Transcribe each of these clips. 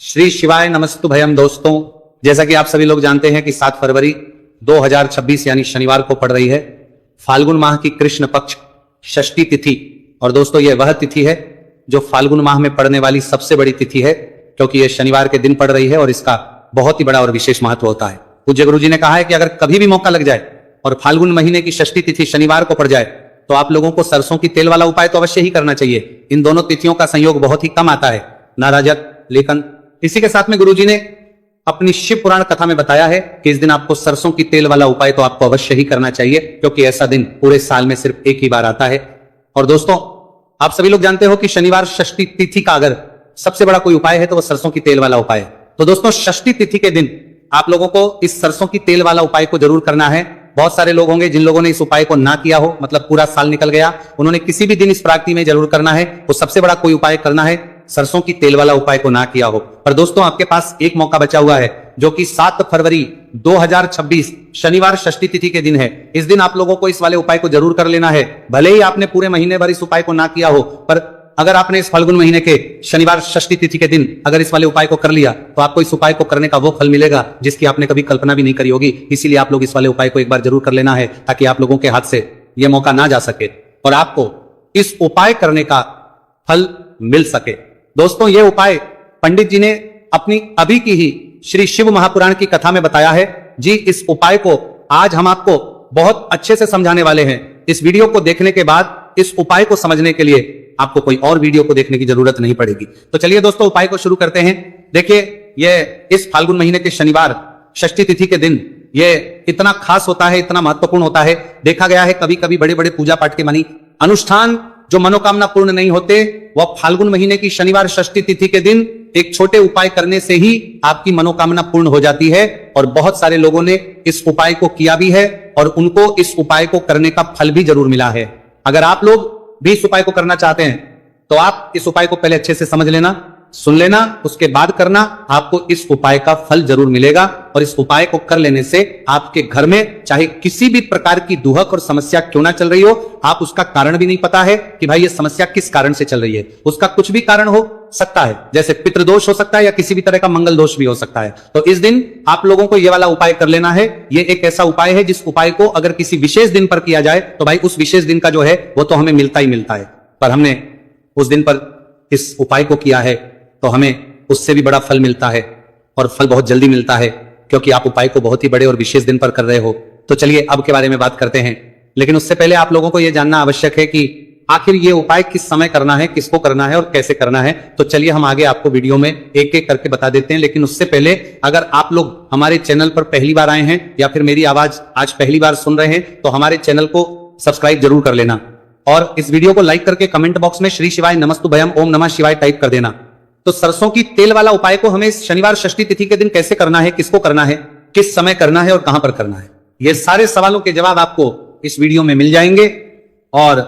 श्री शिवाय नमस्तुभयम। दोस्तों, जैसा कि आप सभी लोग जानते हैं कि 7 फरवरी 2026 यानी शनिवार को पड़ रही है फाल्गुन माह की कृष्ण पक्ष षष्ठी तिथि। और दोस्तों, यह वह तिथि है जो फाल्गुन माह में पड़ने वाली सबसे बड़ी तिथि है, क्योंकि यह शनिवार के दिन पड़ रही है और इसका बहुत ही बड़ा और विशेष महत्व होता है। पूज्य गुरु जी ने कहा है कि अगर कभी भी मौका लग जाए और फाल्गुन महीने की षष्ठी तिथि शनिवार को पड़ जाए तो आप लोगों को सरसों की तेल वाला उपाय तो अवश्य ही करना चाहिए। इन दोनों तिथियों का संयोग बहुत ही कम आता है, ना रजत लेकिन। इसी के साथ में गुरुजी ने अपनी शिव पुराण कथा में बताया है कि इस दिन आपको सरसों की तेल वाला उपाय तो आपको अवश्य ही करना चाहिए, क्योंकि ऐसा दिन पूरे साल में सिर्फ एक ही बार आता है। और दोस्तों, आप सभी लोग जानते हो कि शनिवार षष्ठी तिथि का अगर सबसे बड़ा कोई उपाय है तो वह सरसों की तेल वाला उपाय है। तो दोस्तों, षष्ठी तिथि के दिन आप लोगों को इस सरसों की तेल वाला उपाय को जरूर करना है। बहुत सारे लोग होंगे जिन लोगों ने इस उपाय को ना किया हो, मतलब पूरा साल निकल गया, उन्होंने किसी भी दिन इस प्राप्ति में जरूर करना है। वो सबसे बड़ा कोई उपाय करना है, सरसों की तेल वाला उपाय को ना किया हो। पर दोस्तों, आपके पास एक मौका बचा हुआ है, जो कि 7 फरवरी 2026 शनिवार षष्ठी तिथि के दिन है। इस दिन आप लोगों को इस वाले उपाय को जरूर कर लेना है। भले ही आपने पूरे महीने भर इस उपाय को ना किया हो, पर अगर आपने इस फाल्गुन महीने के शनिवार षष्ठी तिथि के दिन अगर इस वाले उपाय को कर लिया तो आपको इस उपाय को करने का वो फल मिलेगा जिसकी आपने कभी कल्पना भी नहीं करी होगी। इसीलिए आप लोग इस वाले उपाय को एक बार जरूर कर लेना है, ताकि आप लोगों के हाथ से यह मौका ना जा सके और आपको इस उपाय करने का फल मिल सके। दोस्तों, यह उपाय पंडित जी ने अपनी अभी की ही श्री शिव महापुराण की कथा में बताया है जी। इस उपाय को आज हम आपको बहुत अच्छे से समझाने वाले हैं। इस वीडियो को देखने के बाद इस उपाय को समझने के लिए आपको कोई और वीडियो को देखने की जरूरत नहीं पड़ेगी। तो चलिए दोस्तों, उपाय को शुरू करते हैं। देखिए, यह इस फाल्गुन महीने के शनिवार षष्ठी तिथि के दिन यह इतना खास होता है, इतना महत्वपूर्ण होता है। देखा गया है कभी कभी बड़े बड़े पूजा पाठ के मानी अनुष्ठान जो मनोकामना पूर्ण नहीं होते, वह फाल्गुन महीने की शनिवार षष्ठी तिथि के दिन एक छोटे उपाय करने से ही आपकी मनोकामना पूर्ण हो जाती है। और बहुत सारे लोगों ने इस उपाय को किया भी है और उनको इस उपाय को करने का फल भी जरूर मिला है। अगर आप लोग भी इस उपाय को करना चाहते हैं तो आप इस उपाय को पहले अच्छे से समझ लेना, सुन लेना, उसके बाद करना। आपको इस उपाय का फल जरूर मिलेगा और इस उपाय को कर लेने से आपके घर में चाहे किसी भी प्रकार की दुहक और समस्या क्यों ना चल रही हो, आप उसका कारण भी नहीं पता है कि भाई ये समस्या किस कारण से चल रही है, उसका कुछ भी कारण हो सकता है, जैसे पितृदोष हो सकता है या किसी भी तरह का मंगल दोष भी हो सकता है। तो इस दिन आप लोगों को यह वाला उपाय कर लेना है। ये एक ऐसा उपाय है जिस उपाय को अगर किसी विशेष दिन पर किया जाए तो भाई उस विशेष दिन का जो है वो तो हमें मिलता ही मिलता है, पर हमने उस दिन पर इस उपाय को किया है तो हमें उससे भी बड़ा फल मिलता है और फल बहुत जल्दी मिलता है, क्योंकि आप उपाय को बहुत ही बड़े और विशेष दिन पर कर रहे हो। तो चलिए अब के बारे में बात करते हैं, लेकिन उससे पहले आप लोगों को यह जानना आवश्यक है कि आखिर ये उपाय किस समय करना है, किसको करना है और कैसे करना है। तो चलिए हम आगे आपको वीडियो में एक एक करके बता देते हैं। लेकिन उससे पहले अगर आप लोग हमारे चैनल पर पहली बार आए हैं या फिर मेरी आवाज आज पहली बार सुन रहे हैं तो हमारे चैनल को सब्सक्राइब जरूर कर लेना और इस वीडियो को लाइक करके कमेंट बॉक्स में श्री शिवाय नमस्तुभयम ओम नमः शिवाय टाइप कर देना। तो सरसों की तेल वाला उपाय को हमें शनिवार षष्ठी तिथि के दिन कैसे करना है, किसको करना है, किस समय करना है और कहां पर करना है, ये सारे सवालों के जवाब आपको इस वीडियो में मिल जाएंगे। और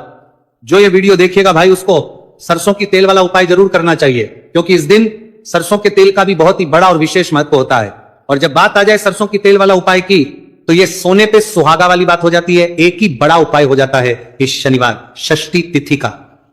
जो ये वीडियो देखिएगा भाई, उसको सरसों की तेल वाला उपाय जरूर करना चाहिए, क्योंकि इस दिन सरसों के तेल का भी बहुत ही बड़ा और विशेष महत्व होता है। और जब बात आ जाए सरसों की तेल वाला उपाय की, तो ये सोने पे सुहागा वाली बात हो जाती है। एक ही बड़ा उपाय हो जाता है इस शनिवार षष्ठी तिथि का।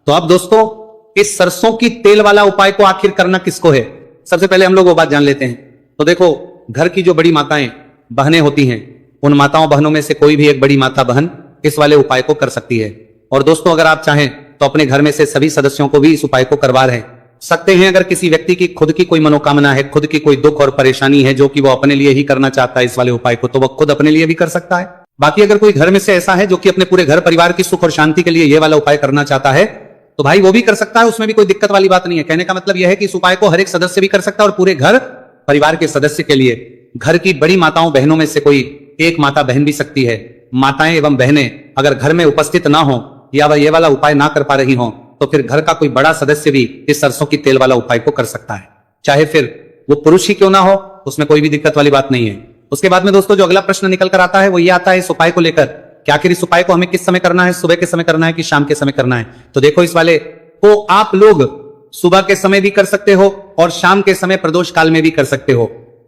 तो अब दोस्तों, इस सरसों की तेल वाला उपाय को आखिर करना किसको है, सबसे पहले हम लोग वो बात जान लेते हैं। तो देखो, घर की जो बड़ी माताएं बहनें होती हैं, उन माताओं बहनों में से कोई भी एक बड़ी माता बहन इस वाले उपाय को कर सकती है। और दोस्तों, अगर आप चाहें तो अपने घर में से सभी सदस्यों को भी इस उपाय को करवा रहे सकते हैं। अगर किसी व्यक्ति की खुद की कोई मनोकामना है, खुद की कोई दुख और परेशानी है जो कि वो अपने लिए ही करना चाहता है इस वाले उपाय को, तो वो खुद अपने लिए भी कर सकता है। बाकी अगर कोई घर में से ऐसा है जो कि अपने पूरे घर परिवार की सुख और शांति के लिए ये वाला उपाय करना चाहता है, तो भाई वो भी कर सकता है, उसमें भी कोई दिक्कत वाली बात नहीं है। कहने का मतलब यह है कि इस उपाय को हर एक सदस्य भी कर सकता है और पूरे घर परिवार के सदस्य के लिए घर की बड़ी माताओं बहनों में से कोई एक माता बहन भी सकती है। माताएं एवं बहनें अगर घर में उपस्थित ना हो या वह ये वाला उपाय ना कर पा रही हो, तो फिर घर का कोई बड़ा सदस्य भी इस सरसों की तेल वाला उपाय को कर सकता है, चाहे फिर वो पुरुष ही क्यों ना हो, उसमें कोई भी दिक्कत वाली बात नहीं है। उसके बाद में दोस्तों, जो अगला प्रश्न निकल कर आता है वो ये आता है इस उपाय को लेकर कि आखिर इस उपाय को हमें किस समय करना है, सुबह के समय करना है कि शाम के समय करना है। तो देखो, इस वाले को आप लोग सुबह के समय भी कर सकते हो और शाम के समय प्रदोष काल में भी कर सकते हो।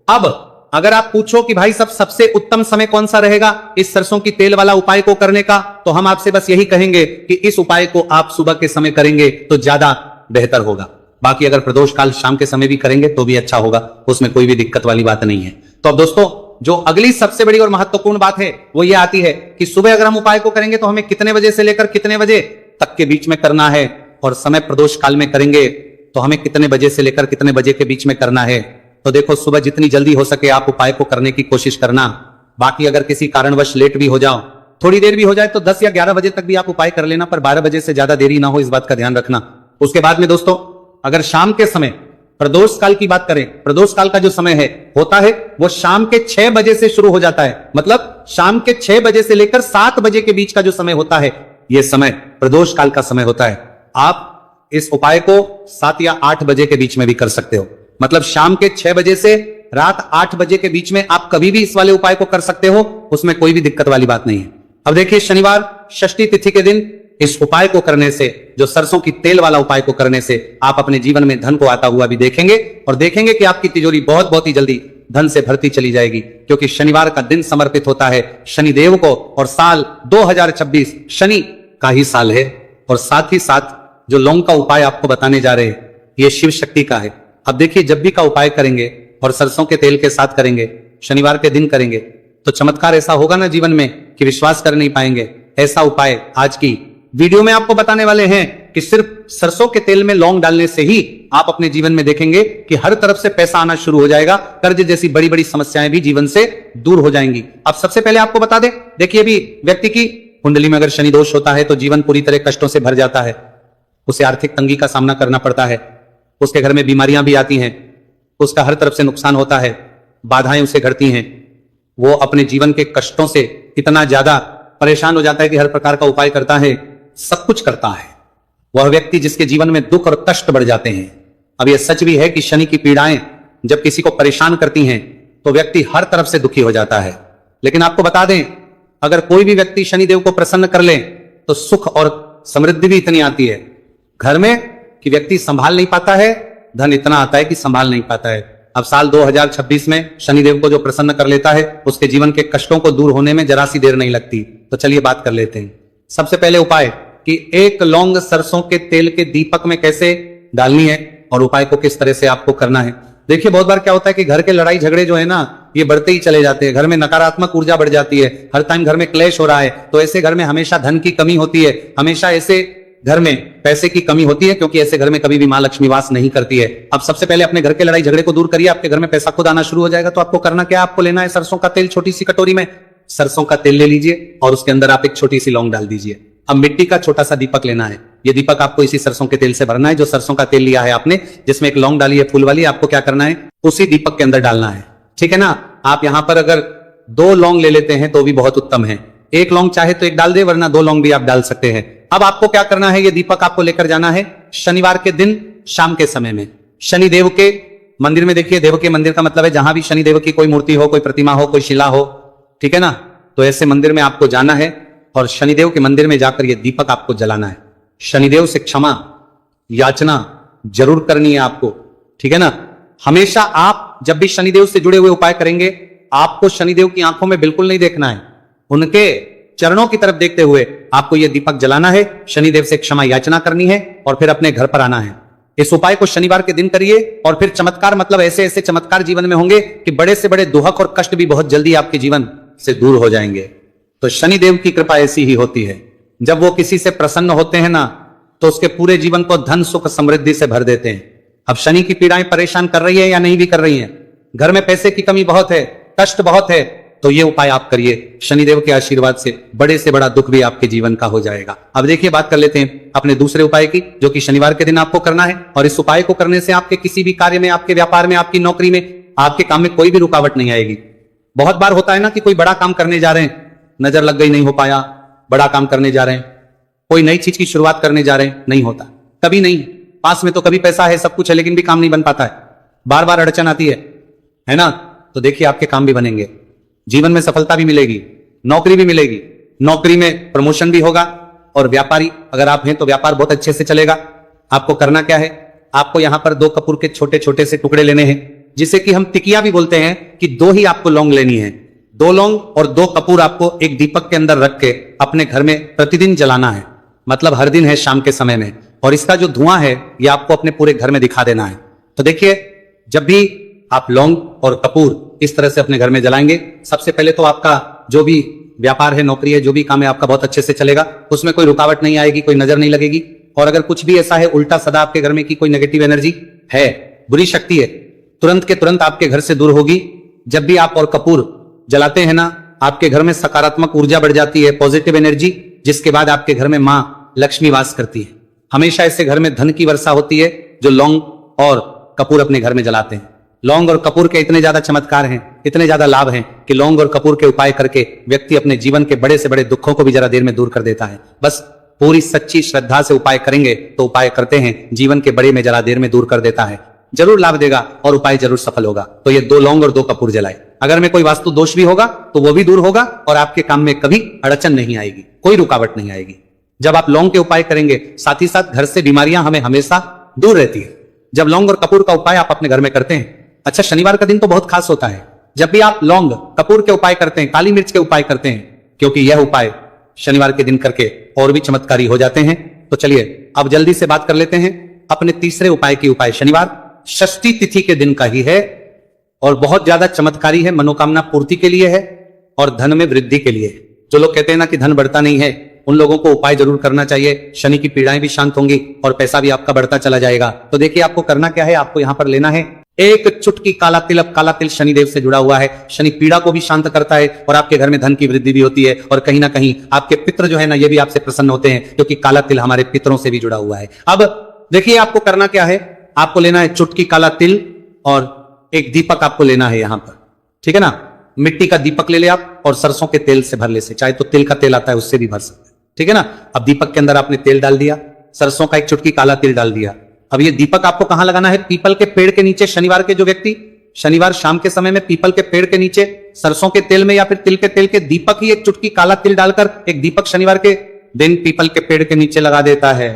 अब अगर आप पूछो कि भाई सबसे उत्तम समय कौन सा रहेगा इस सरसों की तेल वाला उपाय को करने का, तो हम आपसे बस यही कहेंगे कि इस उपाय को आप सुबह के समय करेंगे तो ज्यादा बेहतर होगा। बाकी अगर प्रदोष काल शाम के समय भी करेंगे तो भी अच्छा होगा, उसमें कोई भी दिक्कत वाली बात नहीं है। तो अब दोस्तों, जो अगली सबसे बड़ी और महत्वपूर्ण बात है वो ये आती है कि सुबह अगर हम उपाय को करेंगे तो हमें कितने बजे से लेकर कितने बजे तक के बीच में करना है, और समय प्रदोष काल में करेंगे तो हमें कितने बजे से लेकर कितने बजे के बीच में करना है। तो देखो, सुबह जितनी जल्दी हो सके आप उपाय को करने की कोशिश करना। बाकी अगर किसी कारणवश लेट भी हो जाओ, थोड़ी देर भी हो जाए, तो 10 या 11 बजे तक भी आप उपाय कर लेना, पर 12 बजे से ज्यादा देरी ना हो, इस बात का ध्यान रखना। उसके बाद में दोस्तों, अगर शाम के समय प्रदोष काल की बात करें, प्रदोष काल का जो समय है होता है वो शाम के 6 बजे से शुरू हो जाता है। मतलब शाम के 6 बजे से लेकर 7 बजे के बीच का जो समय होता है, यह समय प्रदोष काल का समय होता है। आप इस उपाय को 7 या 8 बजे के बीच में भी कर सकते हो। मतलब शाम के 6 बजे से रात 8 बजे के बीच में आप कभी भी इस वाले उपाय को कर सकते हो, उसमें कोई भी दिक्कत वाली बात नहीं है। अब देखिए, शनिवार षष्ठी तिथि के दिन इस उपाय को करने से, जो सरसों की तेल वाला उपाय को करने से, आप अपने जीवन में धन को आता हुआ भी देखेंगे, और देखेंगे कि आपकी तिजोरी बहुत बहुत ही जल्दी धन से भरती चली जाएगी, क्योंकि शनिवार का दिन समर्पित होता है शनिदेव को, और साल 2026 शनि का ही साल है। और साथ ही साथ जो लौंग का उपाय आपको बताने जा रहे हैं, यह शिव शक्ति का है। अब देखिए, जब भी का उपाय करेंगे और सरसों के तेल के साथ करेंगे, शनिवार के दिन करेंगे, तो चमत्कार ऐसा होगा ना जीवन में कि विश्वास कर नहीं पाएंगे। ऐसा उपाय आज की वीडियो में आपको बताने वाले हैं कि सिर्फ सरसों के तेल में लौंग डालने से ही आप अपने जीवन में देखेंगे कि हर तरफ से पैसा आना शुरू हो जाएगा, कर्ज जैसी बड़ी बड़ी समस्याएं भी जीवन से दूर हो जाएंगी। अब सबसे पहले आपको बता दें, देखिए, भी व्यक्ति की कुंडली में अगर शनि दोष होता है तो जीवन पूरी तरह कष्टों से भर जाता है, उसे आर्थिक तंगी का सामना करना पड़ता है, उसके घर में बीमारियां भी आती हैं, उसका हर तरफ से नुकसान होता है, बाधाएं उसे घटती हैं, वो अपने जीवन के कष्टों से इतना ज्यादा परेशान हो जाता है कि हर प्रकार का उपाय करता है, सब कुछ करता है। वह व्यक्ति जिसके जीवन में दुख और कष्ट बढ़ जाते हैं। अब यह सच भी है कि शनि की पीड़ाएं जब किसी को परेशान करती हैं तो व्यक्ति हर तरफ से दुखी हो जाता है। लेकिन आपको बता दें, अगर कोई भी व्यक्ति शनिदेव को प्रसन्न कर ले तो सुख और समृद्धि भी इतनी आती है घर में कि व्यक्ति संभाल नहीं पाता है, धन इतना आता है कि संभाल नहीं पाता है। अब साल 2026 में शनिदेव को जो प्रसन्न कर लेता है, उसके जीवन के कष्टों को दूर होने में जरा सी देर नहीं लगती। तो चलिए बात कर लेते हैं। सबसे पहले उपाय कि एक लौंग सरसों के तेल के दीपक में कैसे डालनी है और उपाय को किस तरह से आपको करना है। देखिए, बहुत बार क्या होता है कि घर के लड़ाई झगड़े जो है ना, ये बढ़ते ही चले जाते हैं, घर में नकारात्मक ऊर्जा बढ़ जाती है, हर टाइम घर में क्लेश हो रहा है, तो ऐसे घर में हमेशा धन की कमी होती है, हमेशा ऐसे घर में पैसे की कमी होती है, क्योंकि ऐसे घर में कभी भी मां लक्ष्मी वास नहीं करती है। अब सबसे पहले अपने घर के लड़ाई झगड़े को दूर करिए, आपके घर में पैसा खुद आना शुरू हो जाएगा। तो आपको करना क्या, आपको लेना है सरसों का तेल। छोटी सी कटोरी में सरसों का तेल ले लीजिए और उसके अंदर आप एक छोटी सी लौंग डाल दीजिए। अब मिट्टी का छोटा सा दीपक लेना है, ये दीपक आपको इसी सरसों के तेल से भरना है। जो सरसों का तेल लिया है आपने, जिसमें एक लौंग डाली है फूल वाली, आपको क्या करना है, उसी दीपक के अंदर डालना है, ठीक है ना। आप यहां पर अगर 2 लौंग ले लेते हैं तो भी बहुत उत्तम है, 1 लौंग चाहे तो 1 डाल दे, वरना 2 लौंग भी आप डाल सकते हैं। अब आपको क्या करना है, ये दीपक आपको लेकर जाना है शनिवार के दिन शाम के समय में शनिदेव के मंदिर में। देखिए, देव के मंदिर का मतलब है जहां भी शनिदेव की कोई मूर्ति हो, कोई प्रतिमा हो, कोई शिला हो, ठीक है ना। तो ऐसे मंदिर में आपको जाना है और शनिदेव के मंदिर में जाकर यह दीपक आपको जलाना है। शनिदेव से क्षमा याचना जरूर करनी है आपको, ठीक है ना। हमेशा आप जब भी शनिदेव से जुड़े हुए उपाय करेंगे, आपको शनिदेव की आंखों में बिल्कुल नहीं देखना है, उनके चरणों की तरफ देखते हुए आपको यह दीपक जलाना है, शनिदेव से क्षमा याचना करनी है और फिर अपने घर पर आना है। इस उपाय को शनिवार के दिन करिए और फिर चमत्कार, मतलब ऐसे ऐसे चमत्कार जीवन में होंगे कि बड़े से बड़े दुहक और कष्ट भी बहुत जल्दी आपके जीवन से दूर हो जाएंगे। तो शनिदेव की कृपा ऐसी ही होती है, जब वो किसी से प्रसन्न होते हैं ना, तो उसके पूरे जीवन को धन सुख समृद्धि से भर देते हैं। अब शनि की पीड़ाएं परेशान कर रही है या नहीं भी कर रही है, घर में पैसे की कमी बहुत है, कष्ट बहुत है, तो ये उपाय आप करिए, शनिदेव के आशीर्वाद से बड़ा दुख भी आपके जीवन का हो जाएगा। अब देखिए, बात कर लेते हैं अपने दूसरे उपाय की, जो कि शनिवार के दिन आपको करना है। और इस उपाय को करने से आपके किसी भी कार्य में, आपके व्यापार में, आपकी नौकरी में, आपके काम में कोई भी रुकावट नहीं आएगी। बहुत बार होता है ना कि कोई बड़ा काम करने जा रहे हैं, नजर लग गई, नहीं हो पाया, बड़ा काम करने जा रहे हैं, कोई नई चीज की शुरुआत करने जा रहे हैं, नहीं होता, कभी नहीं। पास में तो कभी पैसा है, सब कुछ है, लेकिन भी काम नहीं बन पाता है, बार बार अड़चन आती है ना। तो देखिए, आपके काम भी बनेंगे, जीवन में सफलता भी मिलेगी, नौकरी भी मिलेगी, नौकरी में प्रमोशन भी होगा, और व्यापारी अगर आप हैं तो व्यापार बहुत अच्छे से चलेगा। आपको करना क्या है, आपको यहां पर 2 कपूर के छोटे छोटे से टुकड़े लेने हैं, जिसे कि हम टिकिया भी बोलते हैं, कि 2 ही आपको लौंग लेनी है। 2 लौंग और 2 कपूर आपको एक दीपक के अंदर रख के अपने घर में प्रतिदिन जलाना है, मतलब हर दिन है शाम के समय में। और इसका जो धुआं है ये आपको अपने पूरे घर में दिखा देना है। तो देखिए, जब भी आप लौंग और कपूर इस तरह से अपने घर में जलाएंगे, सबसे पहले तो आपका जो भी व्यापार है, नौकरी है, जो भी काम है आपका बहुत अच्छे से चलेगा, उसमें कोई रुकावट नहीं आएगी, कोई नजर नहीं लगेगी। और अगर कुछ भी ऐसा है उल्टा सदा आपके घर में की कोई नेगेटिव एनर्जी है, बुरी शक्ति है, तुरंत के तुरंत आपके घर से दूर होगी। जब भी आप और कपूर जलाते हैं ना, आपके घर में सकारात्मक ऊर्जा बढ़ जाती है, पॉजिटिव एनर्जी, जिसके बाद आपके घर में मां लक्ष्मी वास करती है। हमेशा ऐसे घर में धन की वर्षा होती है जो लौंग और कपूर अपने घर में जलाते हैं। लौंग और कपूर के इतने ज्यादा चमत्कार हैं, इतने ज्यादा लाभ हैं कि लौंग और कपूर के उपाय करके व्यक्ति अपने जीवन के बड़े से बड़े दुखों को भी जरा देर में दूर कर देता है। बस पूरी सच्ची श्रद्धा से उपाय करेंगे तो उपाय करते हैं जीवन के बड़े में जरा देर में दूर कर देता है, जरूर लाभ देगा और उपाय जरूर सफल होगा। तो ये 2 लौंग और 2 कपूर जलाए। अगर में कोई वास्तु दोष भी होगा तो वो भी दूर होगा और आपके काम में कभी अड़चन नहीं आएगी, कोई रुकावट नहीं आएगी। जब आप लौंग के उपाय करेंगे, साथ ही साथ घर से बीमारियां हमें हमेशा दूर रहती है। जब लौंग और कपूर का उपाय आप अपने घर में करते हैं, अच्छा शनिवार का दिन तो बहुत खास होता है। जब भी आप लौंग कपूर के उपाय करते हैं, काली मिर्च के उपाय करते हैं, क्योंकि यह उपाय शनिवार के दिन करके और भी चमत्कारी हो जाते हैं। तो चलिए अब जल्दी से बात कर लेते हैं अपने तीसरे उपाय की। उपाय शनिवार षष्ठी तिथि के दिन का ही है और बहुत ज्यादा चमत्कारी है, मनोकामना पूर्ति के लिए है और धन में वृद्धि के लिए। जो लोग कहते हैं ना कि धन बढ़ता नहीं है, उन लोगों को उपाय जरूर करना चाहिए। शनि की पीड़ाएं भी शांत होंगी और पैसा भी आपका बढ़ता चला जाएगा। तो देखिए आपको करना क्या है, आपको यहां पर लेना है एक चुटकी काला तिल। अब काला तिल शनिदेव से जुड़ा हुआ है, शनि पीड़ा को भी शांत करता है और आपके घर में धन की वृद्धि भी होती है। और कहीं ना कहीं आपके पितृ जो है ना, ये भी आपसे प्रसन्न होते हैं, क्योंकि काला तिल हमारे पितरों से भी जुड़ा हुआ है। अब देखिए आपको करना क्या है, आपको लेना है चुटकी काला तिल और एक दीपक आपको लेना है यहां पर, ठीक है ना। मिट्टी का दीपक ले ले आप और सरसों के तेल से भर ले, से चाहे तो तिल का तेल आता है उससे भी भर सकते हैं, ठीक है ना। अब दीपक के अंदर आपने तेल डाल दिया, सरसों का एक चुटकी काला तिल डाल दिया। अब ये दीपक आपको कहां लगाना है, पीपल के पेड़ के नीचे। शनिवार के जो व्यक्ति शनिवार शाम के समय में पीपल के पेड़ के नीचे सरसों के तेल में या फिर तिल के तेल के दीपक ही एक चुटकी काला तिल डालकर एक दीपक शनिवार के दिन पीपल के पेड़ के नीचे लगा देता है,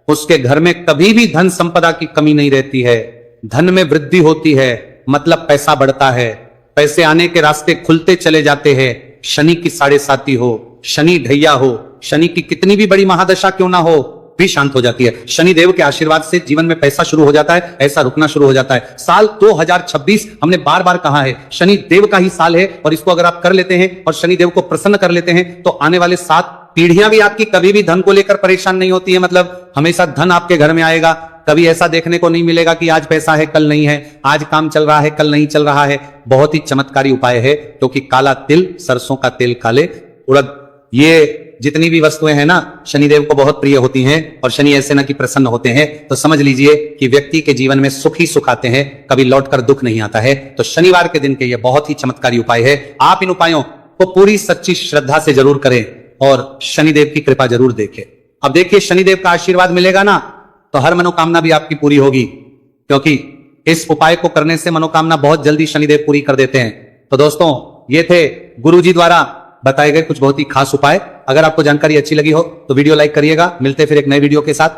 उसके घर में कभी भी धन संपदा की कमी नहीं रहती है, धन में वृद्धि होती है, मतलब पैसा बढ़ता है, पैसे आने के रास्ते खुलते चले जाते हैं। शनि की 7.5 हो, शनि ढैया हो, शनि की कितनी भी बड़ी महादशा क्यों ना हो, भी शांत हो जाती है। शनिदेव के आशीर्वाद से जीवन में पैसा शुरू हो जाता है, ऐसा रुकना शुरू हो जाता है। साल 2026 हमने बार बार कहा है शनि देव का ही साल है और इसको अगर आप कर लेते हैं और शनिदेव को प्रसन्न कर लेते हैं तो आने वाले 7 पीढ़ियां भी आपकी कभी भी धन को लेकर परेशान नहीं होती है। मतलब हमेशा धन आपके घर में आएगा, कभी ऐसा देखने को नहीं मिलेगा कि आज पैसा है कल नहीं है, आज काम चल रहा है कल नहीं चल रहा है। बहुत ही चमत्कारी उपाय है, क्योंकि काला तिल, सरसों का तेल, काले उड़द, ये जितनी भी वस्तुएं हैं ना शनिदेव को बहुत प्रिय होती हैं और शनि ऐसे ना कि प्रसन्न होते हैं। तो समझ लीजिए कि व्यक्ति के जीवन में सुख ही सुख आते हैं, कभी लौटकर दुख नहीं आता है। तो शनिवार के दिन के ये बहुत ही चमत्कारी उपाय है। आप इन उपायों को पूरी सच्ची श्रद्धा से जरूर करें और शनिदेव की कृपा जरूर देखें। अब देखिए शनिदेव का आशीर्वाद मिलेगा ना तो हर मनोकामना भी आपकी पूरी होगी, क्योंकि इस उपाय को करने से मनोकामना बहुत जल्दी शनिदेव पूरी कर देते हैं। तो दोस्तों ये थे गुरुजी द्वारा बताए गए कुछ बहुत ही खास उपाय। अगर आपको जानकारी अच्छी लगी हो तो वीडियो लाइक करिएगा। मिलते फिर एक नए वीडियो के साथ।